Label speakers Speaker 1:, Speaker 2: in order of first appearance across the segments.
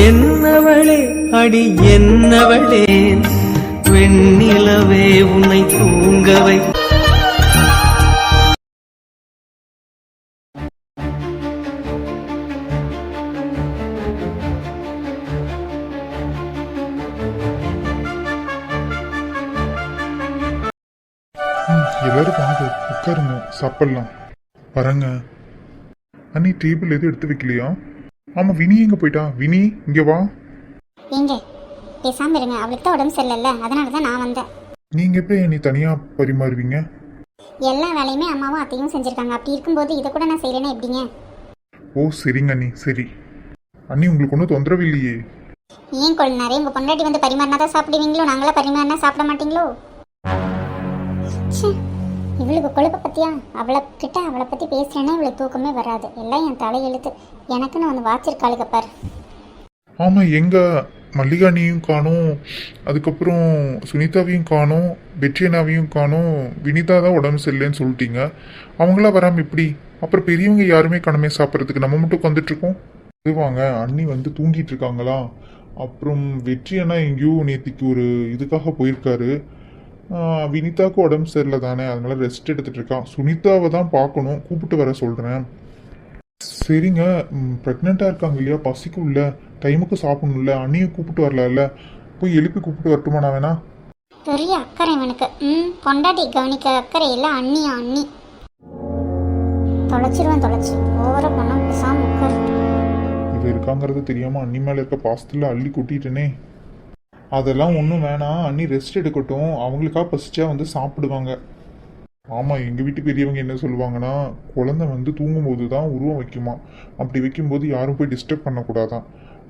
Speaker 1: என்னவளே அடி என்னவளே வெண்ணிலவே உன்னை தூங்கவை.
Speaker 2: எல்லாரும் வாங்க உட்காருங்க சாப்பிடலாம். வரங்க. அண்ணி டேபிள் எதுவும் எடுத்து வைக்கலையா? ஆமா வினி எங்க போயிட்டா? வினி இங்க வா.
Speaker 3: எங்க பேசாம இருங்க, அவளுக்கு தான் உடம்பு சரியில்லைல்ல, அதனால தான் நான் வந்தேன்.
Speaker 2: நீங்க எப்படி நீ தனியா பரிமாறுவீங்க?
Speaker 3: எல்லா வேலையுமே அம்மாவும் அத்தையும் செஞ்சிருக்காங்க. அப்படி இருக்கும்போது இதை கூட நான் செய்யலைன்னா எப்படிங்க?
Speaker 2: ஓ சரிங்க அண்ணி. சரி அண்ணி உங்களுக்கு ஒன்றும் தொந்தரவு இல்லையே?
Speaker 3: ஏன் கொள்ளினாரே, உங்க பொண்டாட்டி வந்து பரிமாறினா தான் சாப்பிடுவீங்களோ, நாங்களா பரிமாறினா சாப்பிட மாட்டீங்களோ? இவளுக்கு கொழுப்ப பத்தியா? அவளை பத்தி பேசுறேன்னா இவளுக்கு தூக்கமே வராது. எல்லாம் என் தலையெழுத்து. எனக்குன்னு வந்து வாச்சிருக்காளுக பாரு.
Speaker 2: ஆமா எங்க மல்லிகா அண்ணியும் காணும், அதுக்கப்புறம் சுனிதாவையும் காணும், பெட்ரியனாவையும் காணும், வினிதா தான் உடம்பு சரியில்லைன்னு சொல்லிட்டீங்க. அவங்களா வராம இப்படி? அப்புறம் பெரியவங்க யாருமே கணமே சாப்பிட்றதுக்கு நம்ம மட்டும் வந்துட்டு இருக்கோம். இதுவாங்க அண்ணி வந்து தூங்கிட்டு இருக்காங்களா? அப்புறம் வெற்றியண்ணா எங்கேயோ நேத்திக்கு ஒரு இதுக்காக போயிருக்காரு. வினிதாவுக்கு உடம்பு சரியில்லை தானே, அதனால ரெஸ்ட் எடுத்துட்டு இருக்கான். சுனிதாவை தான் பார்க்கணும், கூப்பிட்டு வர சொல்றேன். சரிங்க. ப்ரெக்னெண்ட்டாக இருக்காங்க இல்லையா, பசிக்கும் இல்லை, டைமுக்கு சாப்பிடணும்ல, அண்ணியை கூப்பிட்டு வரல, போய் எழுப்பி கூப்பிட்டு வரட்டுமா நான் வேணா?
Speaker 3: பெரிய அக்கறை எனக்கு. பொண்டாட்டி கவனிக்க அக்கறை இல்லை, அண்ணியா அண்ணி. தொலைச்சி ஓவர பண்ணாம பேசாம உட்காரு.
Speaker 2: இவ இருக்காங்கிறது தெரியாம அண்ணி மேல இருக்க பாசத்துல அள்ளி கொட்டிட்டேனே. அதெல்லாம் ஒன்றும் வேணாம், அண்ணி ரெஸ்ட் எடுக்கட்டும், அவங்களுக்காக பசிச்சா வந்து சாப்பிடுவாங்க. ஆமாம் எங்கள் வீட்டு பெரியவங்க என்ன சொல்லுவாங்கன்னா, குழந்தை வந்து தூங்கும்போது தான் உருவம் வைக்குமா, அப்படி வைக்கும்போது யாரும் போய் டிஸ்டர்ப் பண்ணக்கூடாதான்.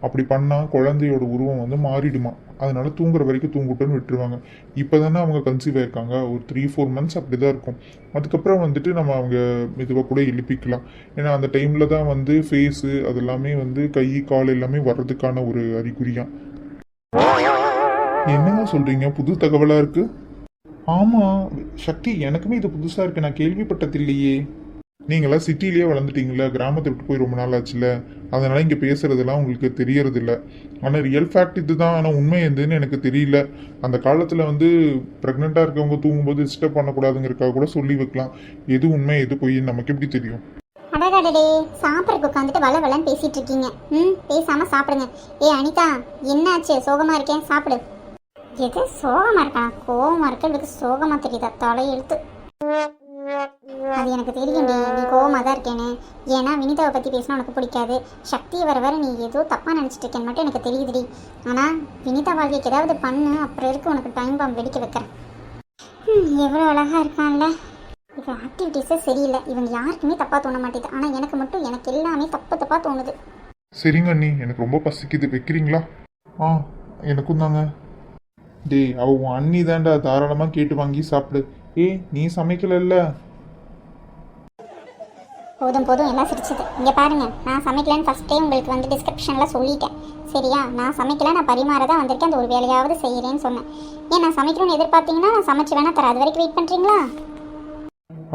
Speaker 2: அப்படி பண்ணால் குழந்தையோட உருவம் வந்து மாறிடுமா, அதனால தூங்குற வரைக்கும் தூங்கிட்டோன்னு விட்டுருவாங்க. இப்போ தானே அவங்க கன்சீவ் ஆயிருக்காங்க, ஒரு 3-4 months அப்படி தான் இருக்கும். அதுக்கப்புறம் வந்துட்டு நம்ம அவங்க மெதுவாக கூட எழுப்பிக்கலாம். ஏன்னா அந்த டைமில் தான் வந்து ஃபேஸு அதெல்லாமே வந்து கை கால் எல்லாமே வர்றதுக்கான ஒரு அறிகுறியாக. என்னங்க சொல்றீங்க, புது தகவலா இருக்கு? ஆமா சக்தி, எனக்குமே இது புதுசா இருக்கு, நான் கேள்விப்பட்டது இல்லையே. நீங்களாம் சிட்டிலேயே வளர்ந்துட்டீங்களா, கிராமத்தை விட்டு போய் ரொம்ப நாள் ஆச்சுல, அதனால இங்க பேசுறதெல்லாம் உங்களுக்கு தெரியறது இல்லை. ஆனா ரியல் ஃபேக்ட் இதுதான். ஆனா உண்மை எதுன்னு எனக்கு தெரியல. அந்த காலத்துல வந்து பிரெக்னெண்டா இருக்கவங்க தூங்கும்போது டிஸ்டர்ப் பண்ணக்கூடாதுங்கிறதுக்காக கூட சொல்லி வைக்கலாம். எது உண்மை எது பொய்ன்னு நமக்கு எப்படி தெரியும்?
Speaker 3: அடடடே, சாப்பிட்றதுக்கு உட்காந்துட்டு வளன்னு பேசிட்டு இருக்கீங்க. பேசாம சாப்பிடுங்க. அனிதா, என்னாச்சு? சோகமா இருக்கேன், சாப்பிடு. எது சோகமா இருக்கா? கோவமா இருக்க, இதுக்கு சோகமா தெரியுதா? தலையெழுத்து. அது எனக்கு தெரியும், நீ கோவமா தான் இருக்கேன்னு. ஏன்னா வினிதாவை பத்தி பேசினா உனக்கு பிடிக்காது. சக்தி வர நீ ஏதோ தப்பா நினைச்சிட்டு இருக்கேன்னு மட்டும் எனக்கு தெரியுதுடி. ஆனா வினிதா வாழ்க்கைக்கு ஏதாவது பண்ணு, அப்புறம் இருக்கு உனக்கு டைம் பாம்பு வெடிக்க வைக்கிறேன். எவ்வளோ அழகா இருக்கான்ல. இது ஆக்டிவிட்டிஸே சரியில்லை. இவங்க யாருக்குமே தப்பா தோண மாட்டேது, ஆனா எனக்கு மட்டும் எனக்கு எல்லாமே தப்பா தோணுது.
Speaker 2: சரிங்க அண்ணி, எனக்கு ரொம்ப பசிக்குது, வைக்கிறீங்களா? எனக்கும் தாங்க. டேய் அவ அண்ணி தான்டா, தாராளமா கேட்டு வாங்கி சாப்பிடு. நீ சமைக்கல?
Speaker 3: போதும் எல்லாம் சிரிச்சது. இங்கே பாருங்க, நான் சமைக்கலன்னு ஃபஸ்ட்டே உங்களுக்கு வந்து டிஸ்கிரிப்ஷனில் சொல்லிட்டேன். சரியா? நான் சமைக்கல, நான் பரிமாற தான் வந்திருக்கேன், அந்த ஒரு வேலையாவது செய்கிறேன்னு சொன்னேன். நான் சமைக்கணும்னு எதிர்பார்த்தீங்கன்னா நான் சமைச்சு வேணா தரேன், அது வரைக்கும் வெயிட் பண்ணுறீங்களா?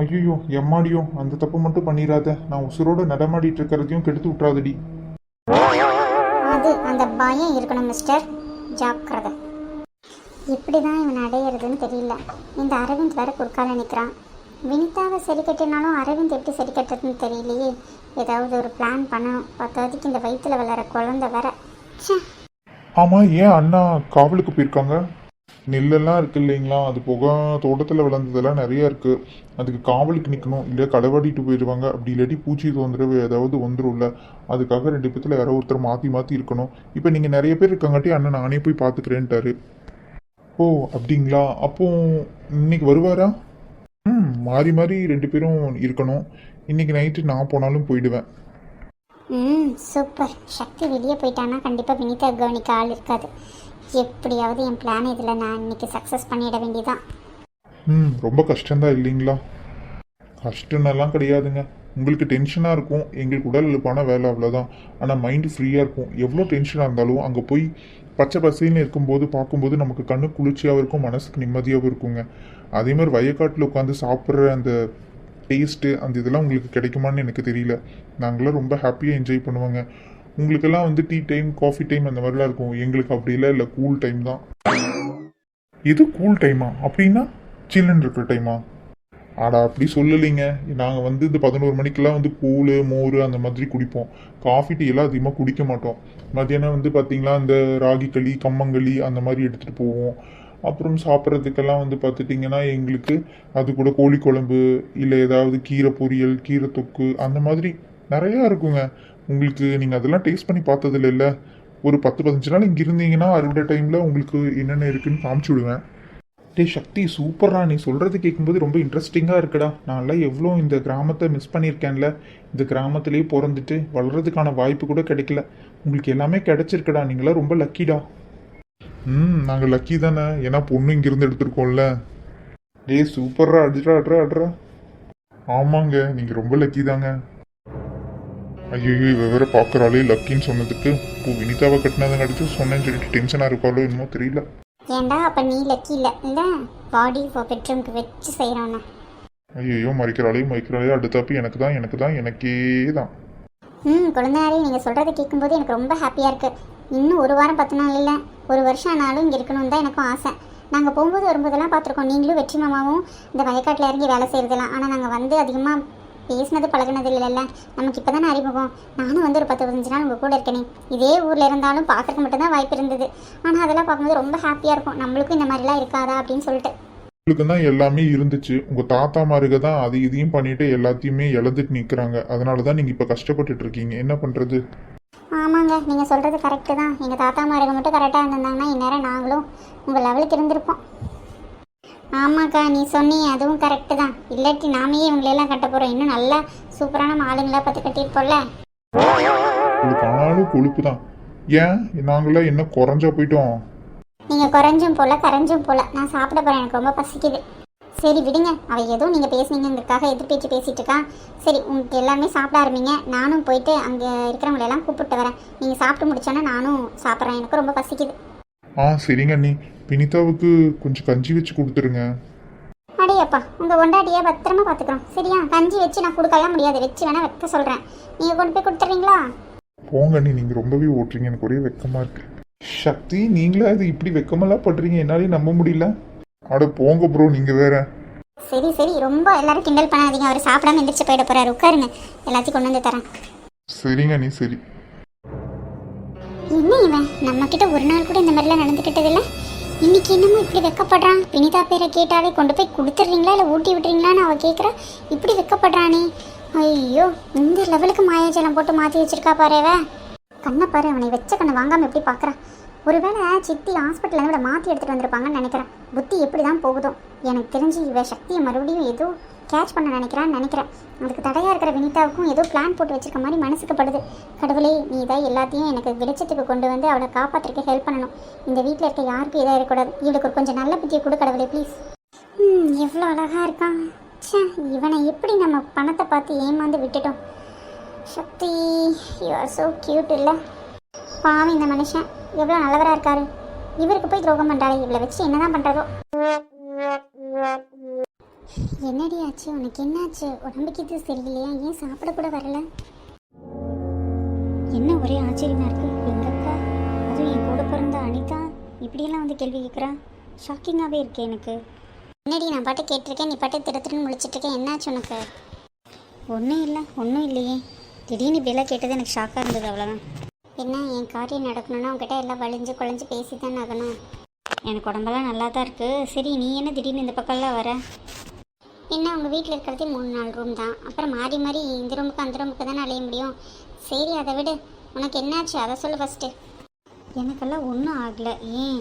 Speaker 2: ஐயோ எம்மாடியோ, அந்த தப்பு மட்டும் பண்ணிடாத. நான் உசுரோடு நடமாடிட்டு இருக்கிறதையும் கெடுத்து விட்றாதடி.
Speaker 3: அது அந்த பயம் இருக்கணும் மிஸ்டர், ஜாக்கிரதை. எப்படி தான் இவன் அடையிறதுன்னு தெரியல. இந்த அரவிந்த் வேற குறுக்கால நிற்கிறான். வினிதாவை சரி கட்டினாலும் அரவிந்த் எப்படி சரி கட்டுறதுன்னு தெரியலையே. ஏதாவது ஒரு பிளான் பண்ணணும். பத்தாவதுக்கு இந்த வயிற்றுல வளர குழந்தை வேற.
Speaker 2: ஆமா, ஏன் அண்ணா காவலுக்கு போயிருக்காங்க? நெல்லெல்லாம் இருக்கு இல்லைங்களா, அது போக தோட்டத்தில் விளைஞ்சதெல்லாம் நிறைய இருக்கு. அதுக்கு காவலுக்கு நிற்கணும், இல்லை களவாடிட்டு போயிடுவாங்க. அப்படி இல்லாட்டி பூச்சி தொந்தரவு ஏதாவது வந்துடும்ல, அதுக்காக 2 பேத்துல யாரோ ஒருத்தர் மாற்றி இருக்கணும். இப்போ நீங்கள் நிறைய பேர் இருக்காங்காட்டி அண்ணன் நானே போய் பார்த்துக்கிறேன்ட்டாரு. ஓ அப்படிங்களா? அப்போ இன்னைக்கு வருவாரா? மாறி 2 பேரும் இருக்கணும். இன்னைக்கு நைட்டு நான் போனாலும் போயிடுவேன்.
Speaker 3: சூப்பர். சக்தி வெளியே போயிட்டான்னா கண்டிப்பாக வினிதா கவனிக்க ஆள் இருக்காது. எப்படியாவது என் பிளான் இதில் நான் இன்னைக்கு சக்ஸஸ் பண்ணிட வேண்டியதான்.
Speaker 2: ரொம்ப கஷ்டம்தான் இல்லைங்களா? கஷ்டம்லாம் கிடையாதுங்க. உங்களுக்கு டென்ஷனாக இருக்கும், எங்களுக்கு உடல் இழுப்பான வேலை அவ்வளோதான். ஆனால் மைண்டு ஃப்ரீயாக இருக்கும். எவ்வளோ டென்ஷனாக இருந்தாலும் அங்கே போய் பச்சை பசைன்னு இருக்கும்போது பார்க்கும்போது நமக்கு கண்ணு குளிர்ச்சியாகவும் இருக்கும், மனசுக்கு நிம்மதியாகவும் இருக்குங்க. அதே மாதிரி வயக்காட்டில் உட்காந்து சாப்பிட்ற அந்த டேஸ்ட்டு அந்த இதெல்லாம் உங்களுக்கு கிடைக்குமான்னு எனக்கு தெரியல. நாங்களாம் ரொம்ப ஹாப்பியாக என்ஜாய் பண்ணுவாங்க. உங்களுக்கெல்லாம் வந்து டீ டைம் காஃபி டைம் அந்த மாதிரிலாம் இருக்கும். எங்களுக்கு அப்படிலாம் இல்லை, கூல் டைம் தான். இது கூல் டைமா? அப்படின்னா சில்லுன்னு இருக்கிற டைமா? ஆடா அப்படி சொல்லலைங்க. நாங்கள் வந்து இந்த 11 மணிக்கெல்லாம் வந்து கூழ் மோர் அந்த மாதிரி குடிப்போம். காஃபி டீ எல்லாம் அதிகமாக குடிக்க மாட்டோம். மத்தியானம் வந்து பார்த்திங்களா இந்த ராகி களி கம்மங்களி அந்த மாதிரி எடுத்துகிட்டு போவோம். அப்புறம் சாப்பிட்றதுக்கெல்லாம் வந்து பார்த்துட்டிங்கன்னா எங்களுக்கு அது கூட கோழி குழம்பு இல்லை ஏதாவது கீரை பொரியல் கீரை தொக்கு அந்த மாதிரி நிறையா இருக்குங்க. உங்களுக்கு நீங்கள் அதெல்லாம் டேஸ்ட் பண்ணி பார்த்ததில்ல இல்லை. ஒரு 10-15 நாள் இங்கே இருந்தீங்கன்னா அறுவடை டைமில் உங்களுக்கு என்னென்ன இருக்குன்னு காமிச்சு விடுவேன். டே சக்தி சூப்பரா, நீ சொல்கிறது கேட்கும்போது ரொம்ப இன்ட்ரெஸ்டிங்காக இருக்குடா. நான்லாம் எவ்வளோ இந்த கிராமத்தை மிஸ் பண்ணியிருக்கேன்ல. இந்த கிராமத்திலேயே பிறந்துட்டு வளர்கிறதுக்கான வாய்ப்பு கூட கிடைக்கல. உங்களுக்கு எல்லாமே கிடைச்சிருக்குடா. நீங்களாம் ரொம்ப லக்கிடா. நாங்கள் லக்கி தானே, ஏன்னா பொண்ணு இங்கிருந்து எடுத்திருக்கோம்ல. டே சூப்பரா, அட்ரா. ஆமாங்க, நீங்கள் ரொம்ப லக்கி தாங்க. ஐயோ வேற பார்க்குறாளே லக்கின்னு சொன்னதுக்கு. இப்போ வினிதாவை கட்டினதை அடிச்சு சொன்னேன்னு சொல்லிட்டு டென்ஷனாக இருப்பாளோ என்னமோ தெரியல.
Speaker 3: ஏண்டா அப்ப நீ லக்கி இல்ல பாடி பெட்ரூம்க்கு வச்சு செய்யறானே.
Speaker 2: ஐயோ மறைக்கிறாளே அடுத்தாப்பி எனக்கு தான் எனக்கே தான்.
Speaker 3: குழந்தையாரே நீங்க சொல்றதை கேட்கும்போது எனக்கு ரொம்ப ஹாப்பியா இருக்கு. இன்னும் ஒரு வாரம் 10 நாள் இல்லை, ஒரு வருஷம் ஆனாலும் இங்கே இருக்கணும்னு தான் எனக்கும் ஆசை. நாங்கள் போகும்போது வரும்போதெல்லாம் பார்த்துருக்கோம், நீங்களும் வெற்றி மாமாவும் இந்த வயக்காட்டில் இறங்கி வேலை செய்கிறதெல்லாம். ஆனால் நாங்கள் வந்து அதிகமாக பேசினது பழகினது இல்லைல்ல, நமக்கு இப்போ தானே அறிமுகம். நானும் வந்து ஒரு 10-15 நாள் உங்கள் கூட இருக்கேனே. இதே ஊரில் இருந்தாலும் பார்க்குறக்கு மட்டும்தான் வாய்ப்பு இருந்தது. ஆனால் அதெல்லாம் பார்க்கும்போது ரொம்ப ஹாப்பியாக இருக்கும். நம்மளுக்கும் இந்த மாதிரிலாம் இருக்காதா அப்படின்னு சொல்லிட்டு.
Speaker 2: உங்களுக்கு தான் எல்லாமே இருந்துச்சு. உங்கள் தாத்தா மாருக தான் அது இதையும் பண்ணிட்டு எல்லாத்தையுமே இழந்துட்டு நிற்கிறாங்க. அதனால தான் நீங்கள் இப்போ கஷ்டப்பட்டுட்டு இருக்கீங்க. என்ன பண்ணுறது?
Speaker 3: ஆமாங்க, நீங்கள் சொல்கிறது கரெக்டு தான். எங்கள் தாத்தா மாருக மட்டும் கரெக்டாக இருந்திருந்தாங்கன்னா இந்நேரம் நாங்களும் உங்கள் லெவலுக்கு இருந்திருப்போம். ஆமாக்கா, நீ சொன்னி அதுவும் கரெக்டு தான். இல்லாட்டி நாமே இவங்களெல்லாம் கட்ட போகிறோம். இன்னும் நல்லா சூப்பரான ஆளுங்களா பார்த்து கட்டியிருப்போம்ல.
Speaker 2: உங்களுக்கு ஆனாலும் கொழுப்பு தான். ஏன் நாங்களாம் என்ன குறைஞ்சா போயிட்டோம்?
Speaker 3: நீங்கள் குறைஞ்சும் போல கரைஞ்சும் போல. நான் சாப்பிட போகிறேன், எனக்கு ரொம்ப பசிக்குது. சரி விடுங்க, அவள் ஏதோ நீங்கள் பேசுனீங்கிறதுக்காக எதிர்பேச்சு பேசிகிட்டு இருக்கான். சரி உங்களுக்கு எல்லாமே சாப்பிட ஆரம்பிங்க. நானும் போயிட்டு அங்கே இருக்கிறவங்களெல்லாம் கூப்பிட்டு வரேன். நீங்கள் சாப்பிட்டு முடிச்சோன்னா நானும் சாப்பிட்றேன், எனக்கு ரொம்ப பசிக்குது.
Speaker 2: சரிங்க அண்ணி, வினிதாவுக்கு கொஞ்சம் கஞ்சி வச்சு கொடுத்துருங்க.
Speaker 3: அடையப்பா, உங்கள் ஒண்டாட்டியை பத்திரமா பார்த்துக்குறோம் சரியா? கஞ்சி வச்சு நான் கொடுக்கலாம் முடியாது, வச்சு வேணா வைக்க சொல்கிறேன். நீங்கள் கொண்டு போய் கொடுத்துட்றீங்களா?
Speaker 2: போங்க அண்ணி, நீங்கள் ரொம்பவே ஓட்டுறீங்க, எனக்கு ஒரே வெக்கமாக இருக்கு. சக்தி நீங்களா இது இப்படி வெக்கமெல்லாம் பண்றீங்க, என்னாலே நம்ப முடியல. அட போங்க ப்ரோ, நீங்கள் வேற.
Speaker 3: சரி ரொம்ப எல்லாரும் கிண்டல் பண்ணாதீங்க. அவர் சாப்பிடாம எந்திரிச்சு போயிட போறாரு. உட்காருங்க, எல்லாத்தையும் கொண்டு வந்து தரேன்.
Speaker 2: சரிங்க நீ சரி.
Speaker 3: என்ன இவன் நம்ம கிட்ட ஒரு நாள் கூட இந்த மாதிரிலாம் நடந்துக்கிட்டதில்ல. இன்னைக்கு என்னமோ இப்படி வெக்கப்படுறான். வினிதா பேரை கேட்டாலே கொண்டு போய் கொடுத்துட்றீங்களா இல்லை ஊட்டி விட்டுறீங்களான்னு அவள் கேட்குறா. இப்படி வெக்கப்படுறானே. ஐயோ, இந்த லெவலுக்கு மாயாஜலம் போட்டு மாற்றி வச்சிருக்கா பாருவ. கண்ணை பாரு, அவனை வச்ச கண்ணை வாங்காமல் எப்படி பார்க்குறான். ஒருவேளை சித்தி ஹாஸ்பிட்டலில் விட மாற்றி எடுத்துகிட்டு வந்திருப்பாங்கன்னு நினைக்கிறேன். புத்தி எப்படி தான் போகுதோ. எனக்கு தெரிஞ்சு இவ சக்தியை மறுபடியும் ஏதோ கேட்ச் பண்ண நினைக்கிறேன். அதுக்கு தடையாக இருக்கிற வினிதாவுக்கும் ஏதோ பிளான் போட்டு வச்சிருக்க மாதிரி மனசுக்கு படுது. கடவுளே, நீ தான் எல்லாத்தையும் எனக்கு வெளிச்சத்துக்கு கொண்டு வந்து அவளை காப்பாற்றுறதுக்கு ஹெல்ப் பண்ணணும். இந்த வீட்டில் இருக்க யாருக்கும் இதாக இருக்கக்கூடாது. இவளுக்கு கொஞ்சம் நல்ல புத்தியை கொடு கடவுளே ப்ளீஸ். எவ்வளோ அழகாக இருக்கான். சே, இவனை எப்படி நம்ம பணத்தை பார்த்து ஏமாந்து விட்டுட்டோம். சக்தி, யூ ஆர் ஸோ கியூட் இல்லை? பாவம் இந்த மனுஷன் எவ்வளோ நல்லவராக இருக்காரு. இவருக்கு போய் துரோகம் பண்ணுறாரு. இவளை வச்சு என்ன தான் பண்ணுறதோ. என்னடி ஆச்சு உனக்கு? என்னாச்சு? உடம்புக்கு இது சரியில்லையா? ஏன் சாப்பிட கூட வரல? என்ன ஒரே ஆச்சரியமா இருக்கு. எங்க அக்கா, அதுவும் என் கூட பிறந்த அனிதா இப்படியெல்லாம் வந்து கேள்வி கேட்குறா. ஷாக்கிங்காகவே இருக்கு எனக்கு. என்னடி நான் பாட்டு கேட்டிருக்கேன், நீ பாட்டு திருத்துன்னு முடிச்சிட்ருக்கேன். என்னாச்சு உனக்கு? ஒன்றும் இல்லையே. திடீர்னு இப்படியெல்லாம் கேட்டது எனக்கு ஷாக்காக இருந்தது, அவ்வளோதான். என்ன, என் காரியம் நடக்கணும்னா உங்ககிட்ட எல்லாம் வலிஞ்சு குழஞ்சி பேசி தான் ஆகணும். எனக்கு உடம்பெல்லாம் நல்லா தான் இருக்குது. சரி, நீ என்ன திடீர்னு இந்த பக்கம்லாம் வர? என்ன, உங்கள் வீட்டில் இருக்கிறதே 3-4 ரூம் தான். அப்புறம் மாறி மாறி இந்த ரூமுக்கு அந்த ரூமுக்கு தானே அலைய முடியும். சரி, அதை விடு. உனக்கு என்னாச்சு அதை சொல்லு ஃபஸ்ட்டு. எனக்கெல்லாம் ஒன்றும் ஆகலை. ஏன்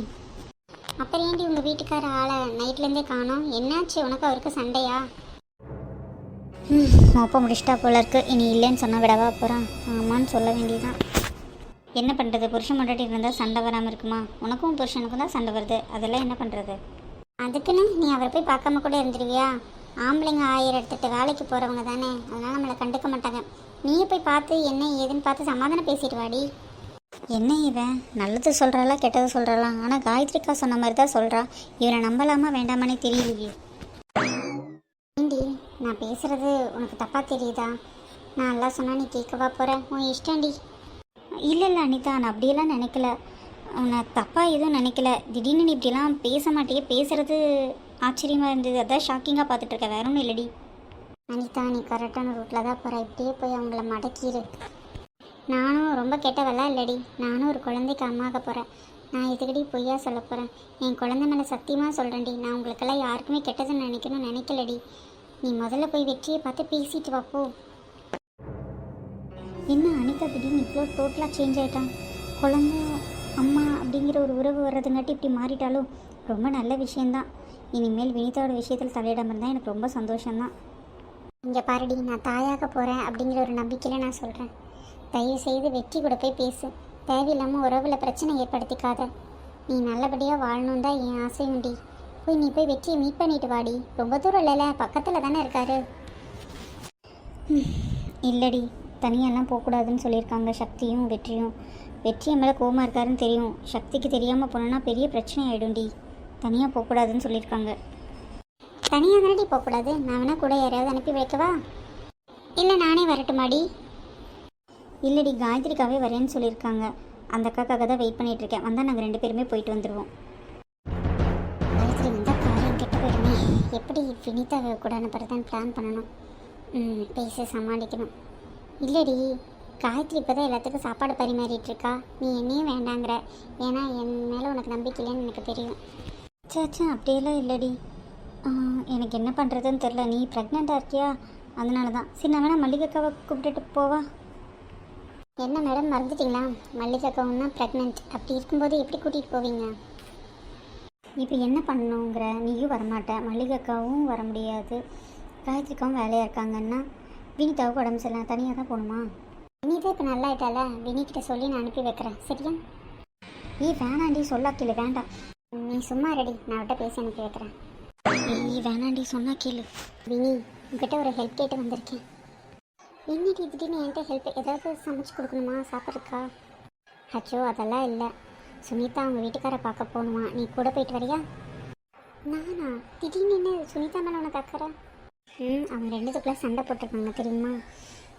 Speaker 3: அப்புறம் ஏண்டி உங்கள் வீட்டுக்கார ஆளை நைட்லேருந்தே காணோம்? என்னாச்சு? உனக்கு அவருக்கு சண்டையா? மொப்ப முடிச்சிட்டா போல இருக்கு. இனி இல்லைன்னு சொன்னால் விடவா போகிறான்? ஆமான்னு சொல்ல வேண்டியதான். என்ன பண்ணுறது? புருஷன் முன்னாடி இருந்தால் சண்டை வராமல் இருக்குமா? உனக்கும் புருஷனுக்கும் தான் சண்டை வருது. அதெல்லாம் என்ன பண்ணுறது? அதுக்குன்னு நீ அவரை போய் பார்க்காம கூட இருந்துருவியா? ஆம்பளைங்க 1000 எடுத்துகிட்டு வேலைக்கு போகிறவங்க தானே, அதனால் நம்மளை கண்டுக்க மாட்டாங்க. நீயே போய் பார்த்து என்ன ஏதுன்னு பார்த்து சமாதானம் பேசிட்டு வாடி. என்ன இவன் நல்லது சொல்கிறாளா கெட்டது சொல்கிறாளா? ஆனால் காயத்ரிக்கா சொன்ன மாதிரி தான் சொல்கிறா. இவரை நம்பலாமா வேண்டாமானே தெரியலையே. ஏண்டி, நான் பேசுகிறது உனக்கு தப்பாக தெரியுதா? நான் எல்லாம் சொன்னால் நீ கேட்கவா போகிற? உன் இஷ்டம்டி. இல்லை இல்லை அனிதா, நான் அப்படியெல்லாம் நினைக்கல. நான் தப்பாக எதுவும் நினைக்கல. திடீர்னு நீ இப்படியெல்லாம் பேச மாட்டேயே, பேசுகிறது ஆச்சரியமாக இருந்தது, அதான் ஷாக்கிங்காக பார்த்துட்ருக்க, வேற ஒன்றும் இல்லடி. அனிதா, நீ கரெக்டான ரூட்டில் தான் போகிற. இப்படியே போய் அவங்கள மடக்கிடு. நானும் ரொம்ப கெட்டவெல்லாம் இல்லடி. நானும் ஒரு குழந்தைக்கு அம்மாக போகிறேன். நான் இதுக்கடி பொய்யா சொல்ல போகிறேன்? என் குழந்தை மேலே சத்தியமாக சொல்கிறேன்டி. நான் உங்களுக்கெல்லாம் யாருக்குமே கெட்டதுன்னு நினைக்கணும்னு நினைக்கலடி. நீ முதல்ல போய் வெற்றியை பார்த்து பேசிட்டு வாப்போ. என்ன அனிதா திடீர்னு இவ்வளோ டோட்டலாக சேஞ்ச் ஆகிட்டான்? குழந்தை அம்மா அப்படிங்கிற ஒரு உறவு வர்றதுங்காட்டி இப்படி மாறிட்டாலும் ரொம்ப நல்ல விஷயந்தான். இனிமேல் வினிதாவோட விஷயத்தில் தலையிடாமல் இருந்தால் எனக்கு ரொம்ப சந்தோஷம்தான். இங்கே பாருடி, நான் தாயாக போகிறேன் அப்படிங்கிற ஒரு நம்பிக்கையில் நான் சொல்கிறேன். தயவு செய்து வெற்றி கூட போய் பேசு. தேவையில்லாமல் உறவில் பிரச்சனை ஏற்படுத்திக்காத. நீ நல்லபடியாக வாழணும் தான் என் ஆசை உண்டி. நீ போய் வெற்றியை மீட் பண்ணிட்டு வாடி. ரொம்ப தூரம் இல்லைல்ல, பக்கத்தில் தானே இருக்காரு. இல்லடி, தனியாலாம் போகக்கூடாதுன்னு சொல்லியிருக்காங்க சக்தியும் வெற்றியும். வெற்றி மேலே கோவமாக இருக்காருன்னு தெரியும். சக்திக்கு தெரியாமல் போனோன்னா பெரிய பிரச்சனை ஆகிடும்டி. தனியாக போகக்கூடாதுன்னு சொல்லியிருக்காங்க. தனியாக தானடி போகக்கூடாது? நான் வேணால் கூட யாரையாவது அனுப்பி வைக்கவா? இல்லை நானே வரட்டுமாடி? இல்லடி, காயத்ரிக்காவே வரேன்னு சொல்லியிருக்காங்க. அந்த அக்காக்காக தான் வெயிட் பண்ணிகிட்ருக்கேன். வந்தால் நாங்கள் 2 பேருமே போயிட்டு வந்துடுவோம். காயத்ரி வந்தால் காரியம் கெட்டு போயிடுமே. எப்படி வினிதாவை கூட அனுப்புறதுன்னு பிளான் பண்ணணும். பேசி சமாளிக்கணும். இல்லடி, காயத்ரி இப்போ தான் எல்லாத்துக்கும் சாப்பாடு பரிமாறிட்டுருக்கா. நீ என்னையும் வேண்டாங்கிற. ஏன்னா என் மேலே உனக்கு நம்பிக்கை இல்லைன்னு எனக்கு தெரியும். சாச்சா அப்படியெல்லாம் இல்லடி. எனக்கு என்ன பண்ணுறதுன்னு தெரில. நீ ப்ரெக்னெண்ட்டாக இருக்கியா, அதனால தான். சரி, நான் வேணா மல்லிகைக்காவை கூப்பிட்டுட்டு போவா? என்ன மேடம் மறந்துட்டிங்களா? மல்லிகைக்காவும் தான் ப்ரெக்னென்ட். அப்படி இருக்கும்போது எப்படி கூட்டிகிட்டு போவீங்க? இப்போ என்ன பண்ணணுங்கிற? நீயும் வரமாட்டேன், மல்லிகைக்காவும் வர முடியாது, காயத்ரிக்காவும் வேலையாக இருக்காங்கன்னா வினிதாவுக்கு உடம்பு சரியில்லை, தனியாக தான் போகணுமா? வினிதா இப்போ நல்லா ஆயிட்டால, வினிக்கிட்ட சொல்லி நான் அனுப்பி வைக்கிறேன், சரியா? வேணாண்டி, சொல்லா கேளு. வேண்டாம், நீ சும்மா ரெடி, நான் அவட்ட பேசி அனுப்பி வைக்கிறேன். வேணாண்டி, சொன்னா கேளு. வினி, உங்ககிட்ட ஒரு ஹெல்ப் கேட்டு வந்திருக்கேன். என்னடி திடீர்னு என்கிட்ட ஹெல்ப்? ஏதாவது சமைச்சு கொடுக்கணுமா சாப்பிட்றதுக்கா? அச்சோ அதெல்லாம் இல்லை. சுனிதா அவங்க வீட்டுக்காரை பார்க்க போகணுமா, நீ கூட போயிட்டு வரியா? நானா? திடீர்னு என்ன சுனிதா மேலே உனக்கு அக்கறை? அவங்க 2 சண்டை போட்டிருக்காங்க தெரியுமா?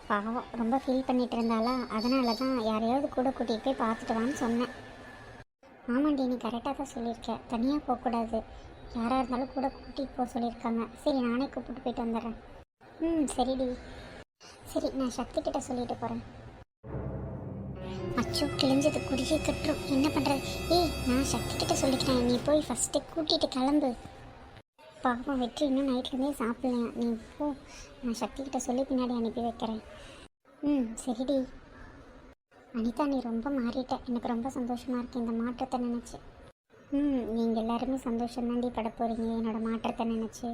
Speaker 3: பாவம், ரொம்ப ஃபீல் பண்ணிட்டு இருந்தாளா, அதனால தான் யாரையாவது கூட கூட்டிகிட்டு போய் பார்த்துட்டு வான்னு சொன்னேன். ஆமாண்டி, நீ கரெக்டாக தான் சொல்லியிருக்கேன். தனியாக போகக்கூடாது, யாராக இருந்தாலும் கூட கூட்டிகிட்டு போக சொல்லியிருக்காங்க. சரி, நானே கூப்பிட்டு போயிட்டு வந்துடுறேன். சரிடி. சரி, நான் சக்தி கிட்ட சொல்லிட்டு போகிறேன். அச்சோ, கிழிஞ்சது குடியே கட்டுரும், என்ன பண்ணுறது? நான் சக்தி கிட்ட சொல்லிக்கிறேன், நீ போய் ஃபஸ்ட்டு கூட்டிகிட்டு கிளம்பு. பாவம் வெற்றி இன்னும் நைட்லேருந்தே சாப்பிடலையா, நீ போ. நான் சக்தி கிட்ட சொல்லி பின்னாடி அனுப்பி வைக்கிறேன். சரிடி. அனிதா, நீ ரொம்ப மாறிட்ட. எனக்கு ரொம்ப சந்தோஷமாக இருக்குது இந்த மாற்றத்தை நினச்சி. நீங்கள் எல்லாருமே சந்தோஷம்தாண்டி பட போகிறீங்க என்னோடய மாற்றத்தை நினச்சி.